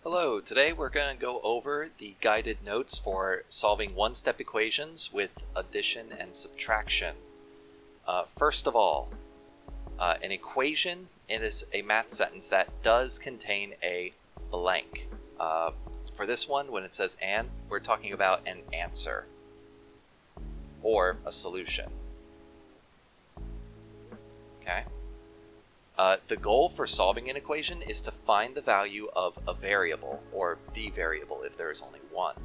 Hello, today we're going to go over the guided notes for solving one-step equations with addition and subtraction. First of all, an equation is a math sentence that does contain a blank. For this one, when it says "and," we're talking about an answer or a solution. Okay. The goal for solving an equation is to find the value of a variable, or the variable if there is only one.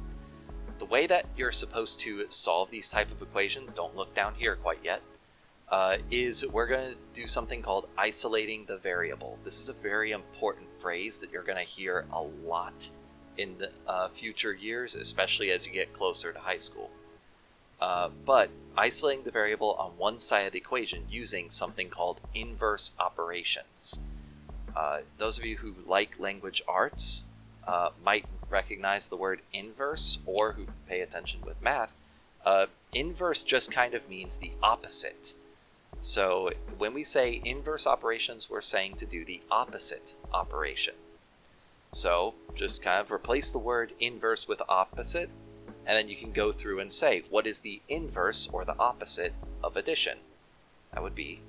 The way that you're supposed to solve these type of equations, don't look down here quite yet, is we're going to do something called isolating the variable. This is a very important phrase that you're going to hear a lot in the future years, especially as you get closer to high school. But isolating the variable on one side of the equation using something called inverse operations. Those of you who like language arts might recognize the word inverse, or who pay attention with math. Inverse just kind of means the opposite. So when we say inverse operations, we're saying to do the opposite operation. So just kind of replace the word inverse with opposite, and then you can go through and say, what is the inverse or the opposite of addition? That would be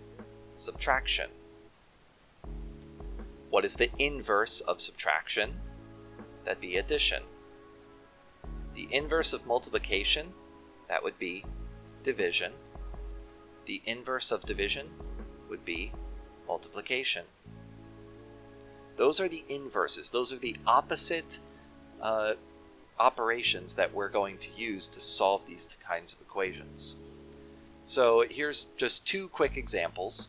subtraction. What is the inverse of subtraction? That'd be addition. The inverse of multiplication, that would be division. The inverse of division would be multiplication. Those are the inverses. Those are the opposite operations that we're going to use to solve these kinds of equations. So here's just two quick examples.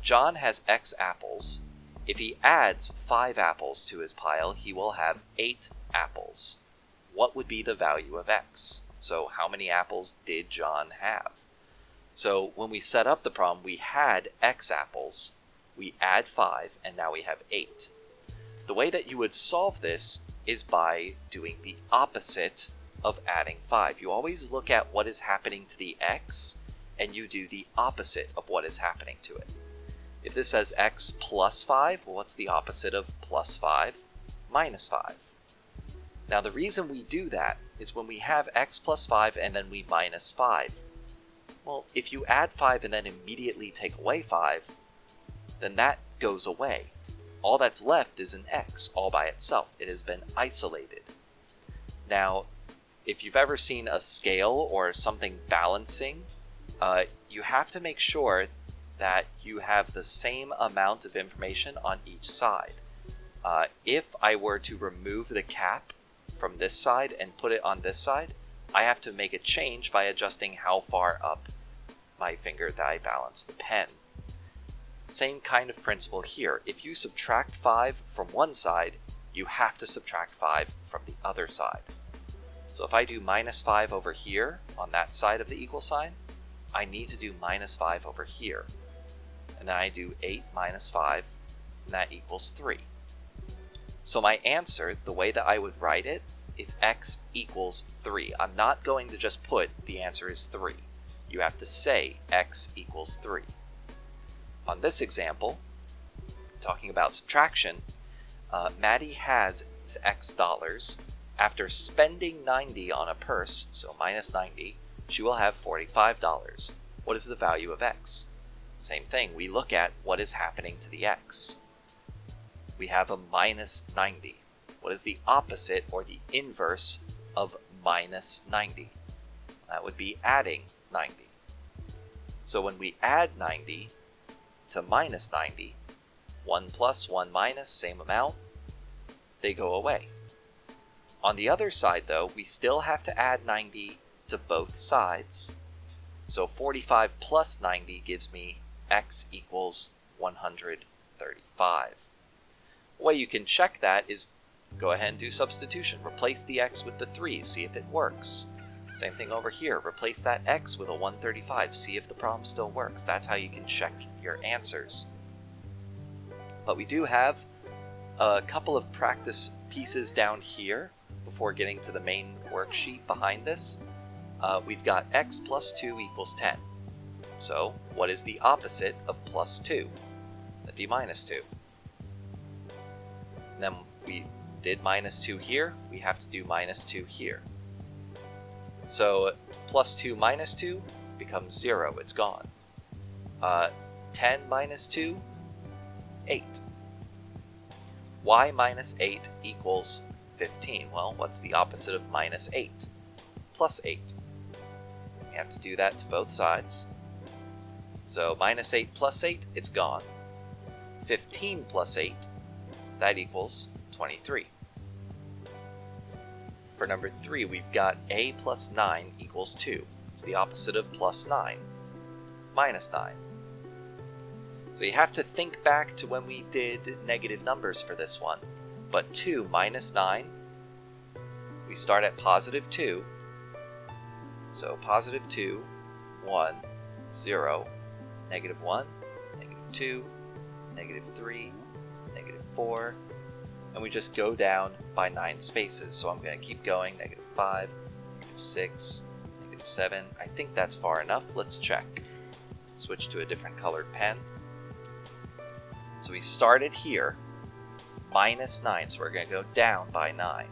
John has X apples. If he adds 5 apples to his pile, he will have 8 apples. What would be the value of X? So how many apples did John have? So when we set up the problem, we had X apples, we add 5, and now we have 8. The way that you would solve this is by doing the opposite of adding 5. You always look at what is happening to the X, and you do the opposite of what is happening to it. If this says X plus 5, well, what's the opposite of plus 5? Minus 5. Now the reason we do that is when we have X plus 5 and then we minus 5. Well, if you add 5 and then immediately take away 5, then that goes away. All that's left is an X all by itself. It has been isolated. Now, if you've ever seen a scale or something balancing, you have to make sure that you have the same amount of information on each side. If I were to remove the cap from this side and put it on this side, I have to make a change by adjusting how far up my finger that I balance the pen. Same kind of principle here. If you subtract 5 from one side, you have to subtract 5 from the other side. So if I do minus 5 over here on that side of the equal sign, I need to do minus 5 over here. And then I do 8 minus 5, and that equals 3. So my answer, the way that I would write it, is X equals 3. I'm not going to just put the answer is 3. You have to say X equals 3. On this example, talking about subtraction, Maddie has X dollars. After spending 90 on a purse, so minus 90, she will have $45. What is the value of X? Same thing, we look at what is happening to the X. We have a minus 90. What is the opposite or the inverse of minus 90? That would be adding 90. So when we add 90 to minus 90, 1 plus 1 minus, same amount, they go away. On the other side though, we still have to add 90 to both sides. So 45 plus 90 gives me X equals 135. The way you can check that is go ahead and do substitution. Replace the X with the 3, see if it works. Same thing over here, replace that X with a 135, see if the problem still works. That's how you can check your answers. But we do have a couple of practice pieces down here before getting to the main worksheet behind this. We've got X plus 2 equals 10. So what is the opposite of plus 2? That'd be minus 2. And then we Did minus 2 here, we have to do minus 2 here. So plus 2 minus 2 becomes 0, it's gone. 10 minus 2, 8. Y minus 8 equals 15. Well, what's the opposite of minus 8? Plus 8. We have to do that to both sides. So minus 8 plus 8, it's gone. 15 plus 8, that equals 23. For number 3, we've got a plus 9 equals 2. It's the opposite of plus 9. Minus 9. So you have to think back to when we did negative numbers for this one. But 2 minus 9, we start at positive 2. So positive 2, 1, 0, negative 1, negative 2, negative 3, negative 4, and we just go down by 9 spaces. So I'm going to keep going, negative 5, negative 6, negative 7. I think that's far enough. Let's check. Switch to a different colored pen. So we started here, minus 9, so we're going to go down by 9.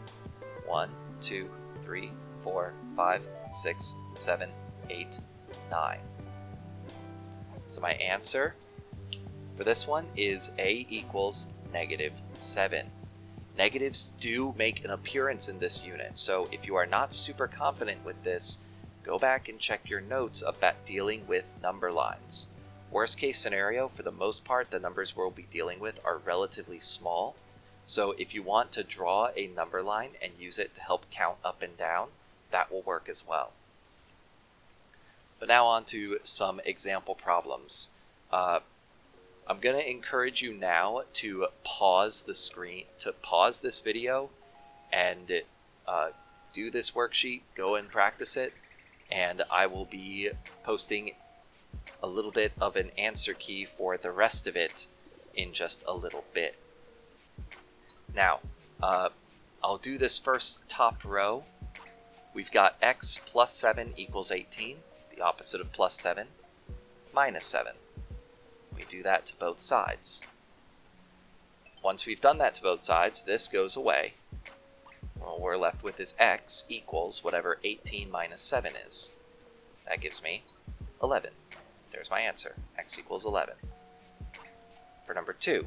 1, 2, 3, 4, 5, 6, 7, 8, 9. So my answer for this one is a equals negative 7. Negatives do make an appearance in this unit, so if you are not super confident with this, go back and check your notes about dealing with number lines. Worst case scenario, for the most part, the numbers we'll be dealing with are relatively small. So if you want to draw a number line and use it to help count up and down, that will work as well. But now on to some example problems. I'm going to encourage you now to pause the screen, to pause this video and do this worksheet, go and practice it, and I will be posting a little bit of an answer key for the rest of it in just a little bit. Now, I'll do this first top row. We've got x plus 7 equals 18, the opposite of plus 7, minus 7. We do that to both sides. Once we've done that to both sides, this goes away. What we're left with is x equals whatever 18 minus 7 is. That gives me 11. There's my answer. X equals 11. For number 2,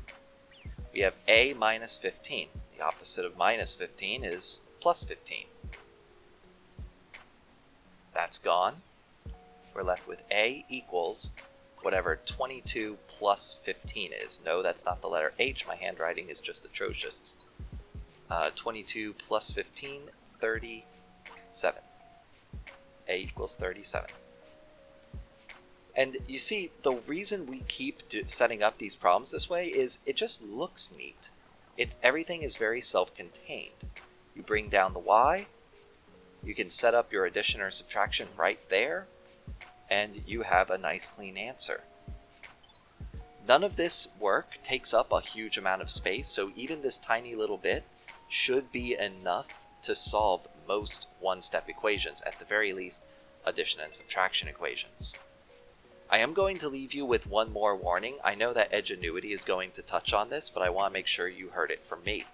we have a minus 15. The opposite of minus 15 is plus 15. That's gone. We're left with a equals whatever 22 plus 15 is. No, that's not the letter H. My handwriting is just atrocious. 22 plus 15, 37. A equals 37. And you see, the reason we keep setting up these problems this way is it just looks neat. Everything is very self-contained. You bring down the y, you can set up your addition or subtraction right there, and you have a nice clean answer. None of this work takes up a huge amount of space, so even this tiny little bit should be enough to solve most one-step equations, at the very least addition and subtraction equations. I am going to leave you with one more warning. I know that Edgenuity is going to touch on this, but I want to make sure you heard it from me.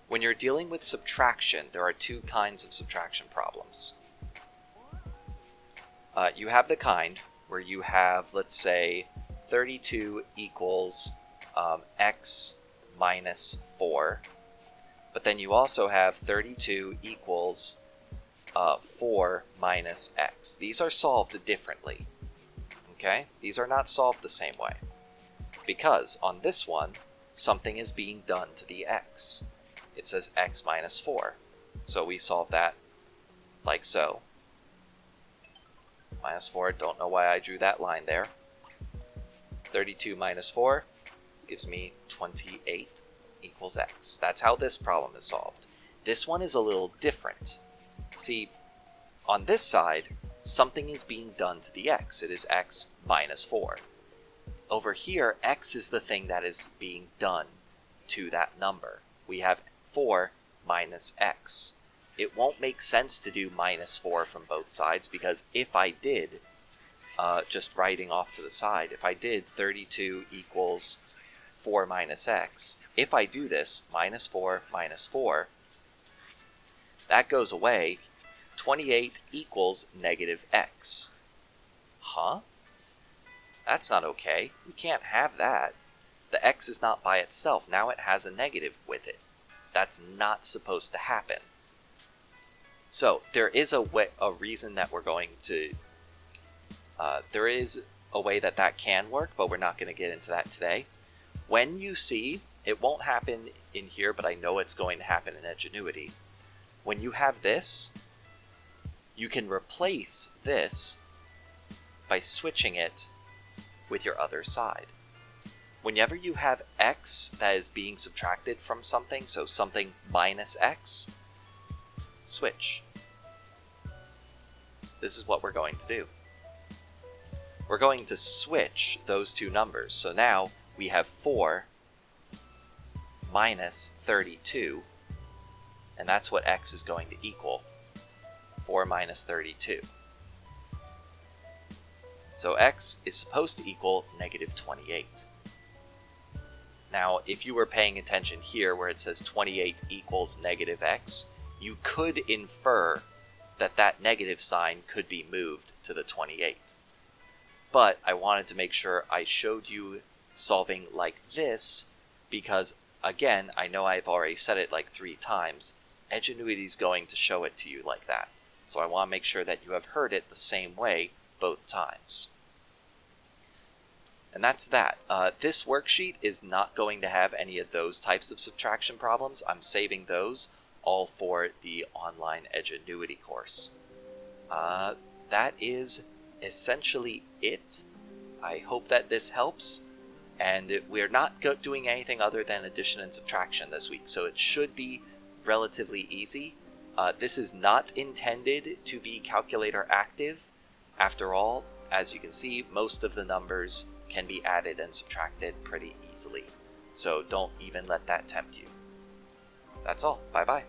When you're dealing with subtraction, there are two kinds of subtraction problems. You have the kind where you have, let's say, 32 equals x minus 4, but then you also have 32 equals 4 minus x. These are solved differently. Okay? These are not solved the same way. Because on this one, something is being done to the x. It says x minus 4. So we solve that like so. Minus 4, don't know why I drew that line there. 32 minus 4 gives me 28 equals x. That's how this problem is solved. This one is a little different. See, on this side, something is being done to the x. It is x minus 4. Over here, x is the thing that is being done to that number. We have 4 minus x. It won't make sense to do minus 4 from both sides, because if I did, just writing off to the side, if I did 32 equals 4 minus x, if I do this, minus 4 minus 4, that goes away. 28 equals negative x. Huh? That's not okay. We can't have that. The x is not by itself. Now it has a negative with it. That's not supposed to happen. So there is a reason that we're going to... there is a way that that can work, but we're not going to get into that today. When you see, it won't happen in here, but I know it's going to happen in Edgenuity. When you have this, you can replace this by switching it with your other side. Whenever you have x that is being subtracted from something, so something minus x, switch. This is what we're going to do. We're going to switch those two numbers. So now we have 4 minus 32, and that's what x is going to equal. 4 minus 32. So x is supposed to equal negative 28. Now, if you were paying attention here where it says 28 equals negative x, you could infer that that negative sign could be moved to the 28. But I wanted to make sure I showed you solving like this because, again, I know I've already said it like 3 times, Edgenuity is going to show it to you like that. So I want to make sure that you have heard it the same way both times. And that's that. This worksheet is not going to have any of those types of subtraction problems. I'm saving those all for the online Edgenuity course. That is essentially it. I hope that this helps. And we're not doing anything other than addition and subtraction this week, so it should be relatively easy. This is not intended to be calculator active. After all, as you can see, most of the numbers can be added and subtracted pretty easily. So don't even let that tempt you. That's all. Bye-bye.